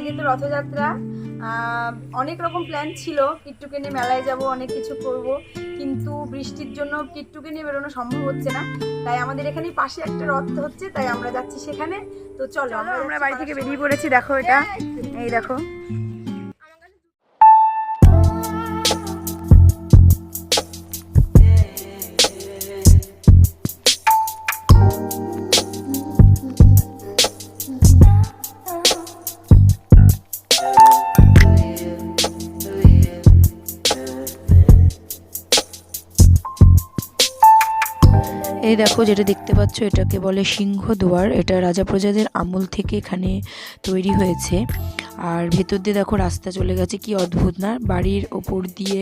আজকে তো রথযাত্রা, অনেক রকম প্ল্যান ছিল, কিট্টুকে নিয়ে মেলায় যাব, অনেক কিছু করব, কিন্তু বৃষ্টির জন্য কিট্টুকে নিয়ে বেরোনো সম্ভব হচ্ছে না। তাই আমাদের এখানে পাশে একটা রথ হচ্ছে, তাই আমরা যাচ্ছি সেখানে। তো চলো আমরা বাড়ি থেকে বেরিয়ে পড়েছি। দেখো এটা, এই দেখো। এই দেখো যেটা দেখতে পাচ্ছ এটাকে বলে সিংহদুয়ার। এটা রাজা প্রজাদের আমল থেকে এখানে তৈরি হয়েছে। আর ভেতর দিয়ে দেখো রাস্তা চলে গেছে, কি অদ্ভুত না? বাড়ির ওপর দিয়ে,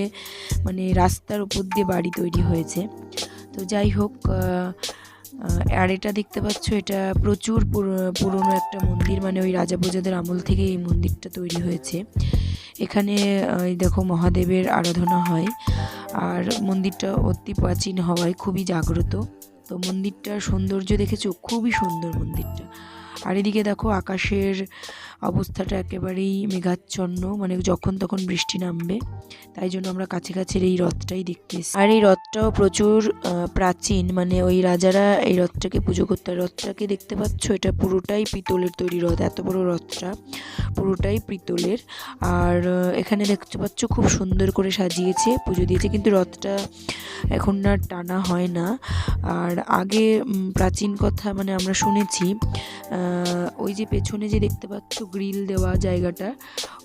মানে রাস্তার ওপর দিয়ে বাড়ি তৈরি হয়েছে। তো যাই হোক, আর এটা দেখতে পাচ্ছ এটা প্রচুর পুরনো একটা মন্দির, মানে ওই রাজা প্রজাদের আমল থেকে এই মন্দিরটা তৈরি হয়েছে। এখানে দেখো মহাদেবের আরাধনা হয়, আর মন্দিরটা অতি প্রাচীন হওয়ায় খুবই জাগ্রত। তো মন্দিরটার সৌন্দর্য দেখেছো, খুবই সুন্দর মন্দিরটা। আর এদিকে দেখো আকাশের অবস্থাটা একেবারেই মেঘাচ্ছন্ন, মানে যখন তখন বৃষ্টি নামবে, তাই জন্য আমরা কাছে কাছের এই রথটাই দেখতে এসেছি। আর এই রথটাও প্রচুর প্রাচীন, মানে ওই রাজারা এই রথটাকে পুজো করতে। রথটাকে দেখতে পাচ্ছ, এটা পুরোটাই পিতলের তৈরি রথ, এত বড় রথটা পুরোটাই পিতলের। আর এখানে দেখতে পাচ্ছ খুব সুন্দর করে সাজিয়েছে, পুজো দিয়েছে, কিন্তু রথটা এখন আর টানা হয় না। আর আগে প্রাচীন কথা মানে আমরা শুনেছি, ওই যে পেছনে যে দেখতে পাচ্ছ গ্রিল দেওয়া জায়গাটা,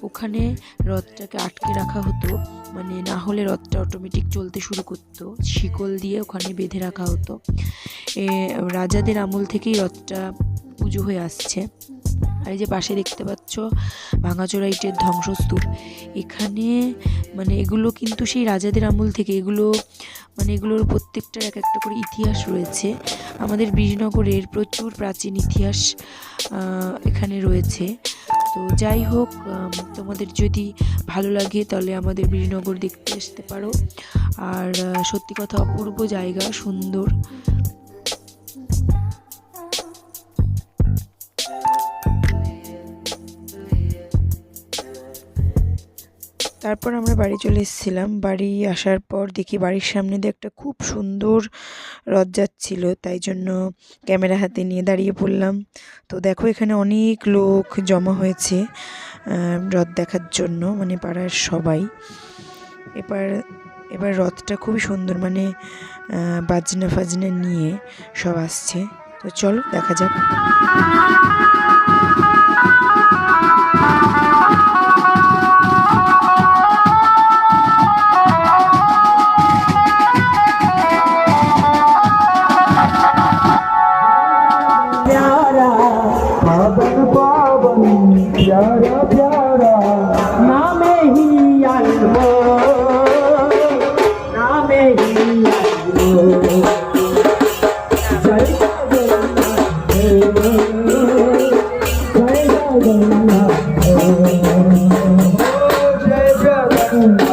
ওখানে রথটাকে আটকে রাখা হতো, মানে না হলে রথটা অটোমেটিক চলতে শুরু করতো, শিকল দিয়ে ওখানে বেঁধে রাখা হতো। রাজাদের আমল থেকেই রথটা পুজো হয়ে আসছে। আর এই যে পাশে দেখতে পাচ্ছ ভাঙাচোরা ইটের ধ্বংসস্তূপ, এখানে মানে এগুলো কিন্তু সেই রাজাদের আমল থেকে, এগুলো মানে এগুলোর প্রত্যেকটার এক একটা করে ইতিহাস রয়েছে। আমাদের বীরনগরের প্রচুর প্রাচীন ইতিহাস এখানে রয়েছে। তো যাই হোক, তোমাদের যদি ভালো লাগে তাহলে আমাদের বীরনগর দেখতে আসতে পারো। আর সত্যি কথা অপূর্ব জায়গা, সুন্দর। তারপর আমরা বাড়ি চলে এসেছিলাম। বাড়ি আসার পর দেখি বাড়ির সামনে দিয়ে একটা খুব সুন্দর রথ যাচ্ছিল, তাই জন্য ক্যামেরা হাতে নিয়ে দাঁড়িয়ে পড়লাম। তো দেখো এখানে অনেক লোক জমা হয়েছে রথ দেখার জন্য, মানে পাড়ার সবাই। এবার রথটা খুবই সুন্দর, মানে বাজনা ফাজনা নিয়ে সব আসছে। তো চলো দেখা যাক। प्यारा प्यारा नाम ही आल्बो, नाम ही आल्बो, जय जगन्नाथ जय जगन्नाथ जय जगन्नाथ।